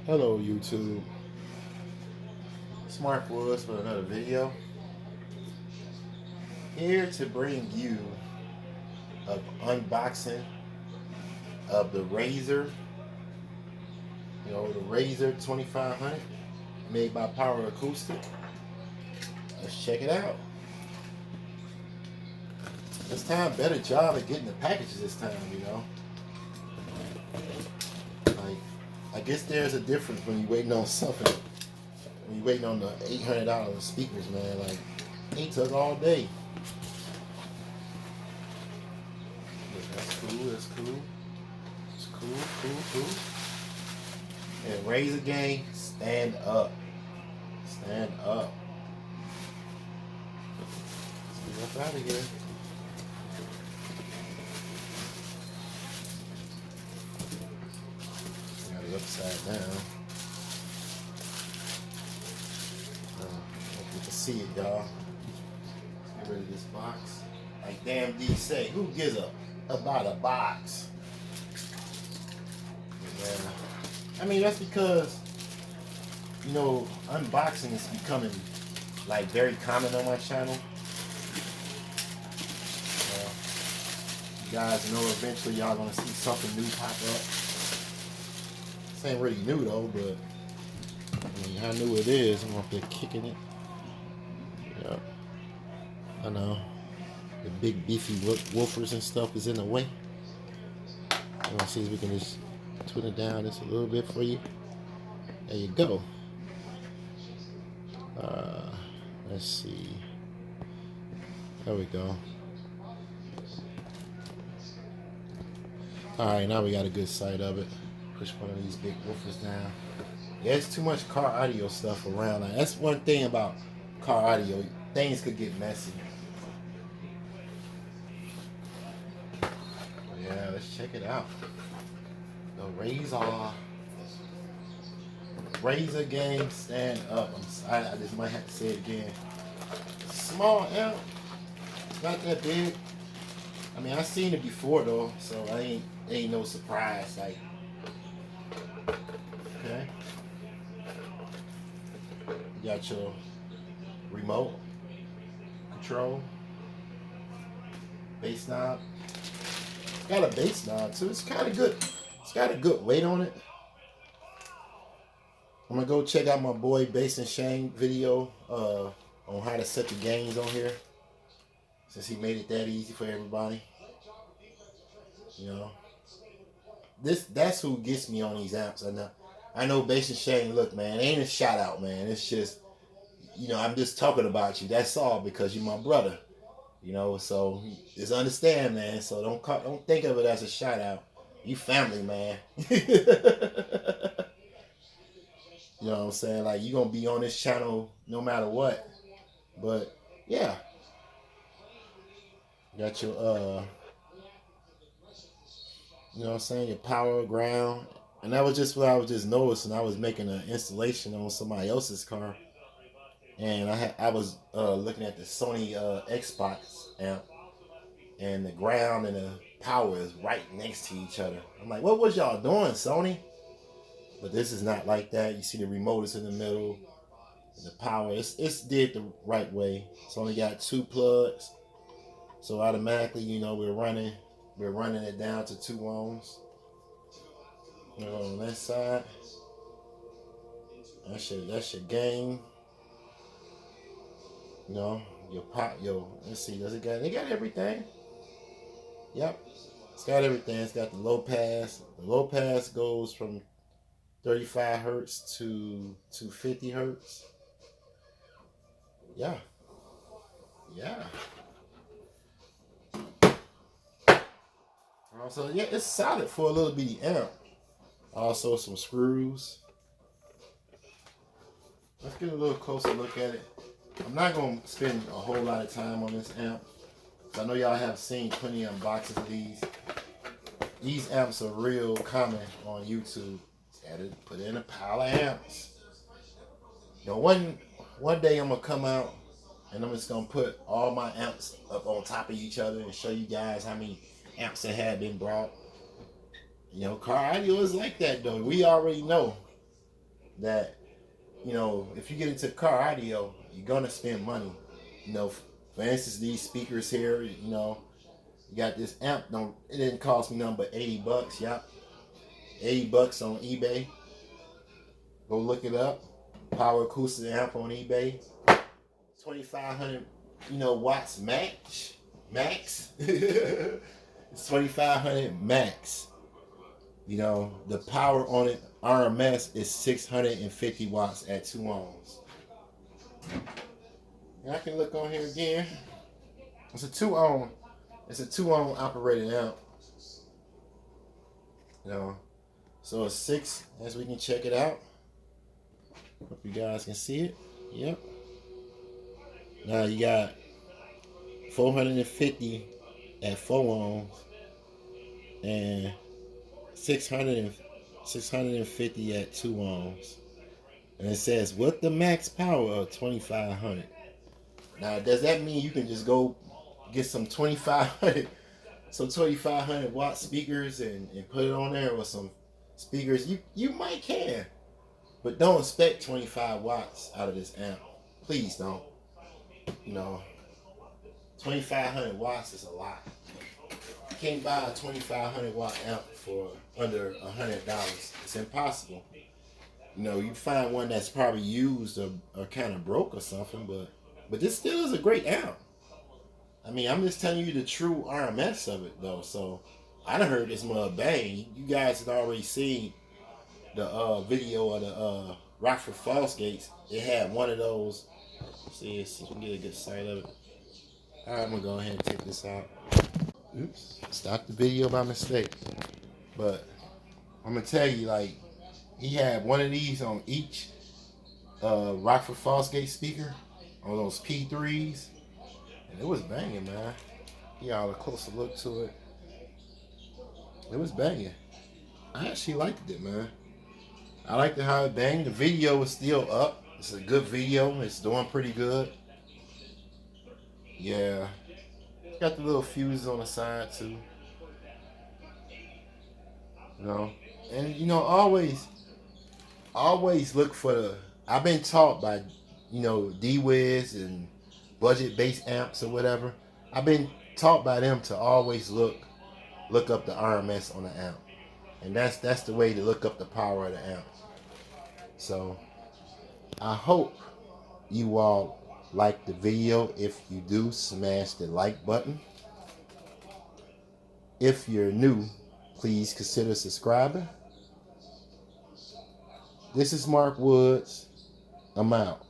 Hello YouTube, Smart Woods for another video. Here to bring you an unboxing of the RZR, the RZR 2500, made by Power Acoustic. Let's check it out. This time, better job at getting the packages this time, Like, I guess there's a difference when you're waiting on something. When you're waiting on the $800 speakers, man. Like, they took all day. That's cool, that's cool. It's cool. And RZR gang, stand up. Stand up. Let's get up out of here. Got it upside down. Hope you can see it, y'all. Get rid of this box. Like Damn D say, who gives up about a box? Yeah. I mean, that's because, unboxing is becoming like very common on my channel. You guys know eventually y'all gonna see something new pop up. This ain't really new though, but I mean, how new it is, I'm up there kicking it. Yeah, I know. The big beefy woofers and stuff is in the way. I'm gonna see if we can just twin it down just a little bit for you. There you go. Let's see. There we go. Alright, now we got a good sight of it. Push one of these big woofers down. Yeah, there's too much car audio stuff around. Like, that's one thing about car audio. Things could get messy. Yeah, let's check it out. The RZR gang, stand up. I just might have to say it again. Small amp. It's not that big. I mean, I've seen it before though, so ain't no surprise. Like, okay, you got your remote control, bass knob. Got a bass knob too. It's kind of good. It's got a good weight on it. I'm gonna go check out my boy Bass and Shane video on how to set the gains on here, since he made it that easy for everybody. That's who gets me on these amps. I know Bass and Shane. Look, man, it ain't a shout out, man. It's just, I'm just talking about you. That's all, because you're my brother. So just understand, man. So don't think of it as a shout out. You family, man. You know what I'm saying? Like, you gonna be on this channel no matter what. But yeah. Got your you know what I'm saying, your power ground. And that was just what I was just noticing. I was making an installation on somebody else's car. And I was looking at the Sony Xbox amp, and the ground and the power is right next to each other. I'm like, what was y'all doing, Sony? But this is not like that. You see the remote is in the middle, and the power, it's did the right way. It's only got 2 plugs, so automatically, we're running it down to 2 ohms. On that side, that's your gain. Your pop, let's see, they got everything. Yep, it's got everything. It's got the low pass. The low pass goes from 35 hertz to 50 hertz. Yeah. Also, yeah, it's solid for a little bitty amp. Also, some screws. Let's get a little closer look at it. I'm not going to spend a whole lot of time on this amp. I know y'all have seen plenty of unboxings of these. These amps are real common on YouTube. Got to put in a pile of amps. One day I'm going to come out and I'm just going to put all my amps up on top of each other and show you guys how many amps that have been brought. Car audio is like that though. We already know. that, you know, if you get into car audio, you're gonna spend money. You know, for instance, these speakers here, you know, you got this amp. It didn't cost me nothing but $80. Yep, $80 on eBay. Go look it up. Power acoustic amp on eBay. 2,500, you know, watts max. It's 2,500 max. You know, the power on it, RMS, is 650 watts at 2 ohms. And I can look on here again. It's a 2 ohm. It's a 2 ohm operated amp. You know, so it's 6, as we can check it out. Hope you guys can see it. Yep. Now you got 450 at 4 ohms and 650 at 2 ohms. And it says with the max power of 2,500. Now, does that mean you can just go get some 2,500 watt speakers and put it on there with some speakers? You might can, but don't expect 25 watts out of this amp. Please don't. You know, 2,500 watts is a lot. You can't buy a 2,500 watt amp for under $100. It's impossible. You know, you find one that's probably used or kind of broke or something, but this still is a great amp. I mean, I'm just telling you the true RMS of it, though. So, I done heard this mug bang. You guys had already seen the video of the Rockford Falls Gates. It had one of those. See if we can get a good sight of it. Alright, I'm going to go ahead and take this out. Oops. Stop the video by mistake. But, I'm going to tell you, like, he had one of these on each Rockford Falls Gate speaker. On those P3s. And it was banging, man. Y'all a closer look to it. It was banging. I actually liked it, man. I liked how it banged. The video is still up. It's a good video. It's doing pretty good. Yeah. Got the little fuses on the side, too. You know? And, you know, always look for the... I've been taught by, you know, D-Wiz and budget-based amps or whatever. I've been taught by them to always look up the RMS on the amp. And that's the way to look up the power of the amp. So, I hope you all like the video. If you do, smash the like button. If you're new, please consider subscribing. This is Mark Woods. I'm out.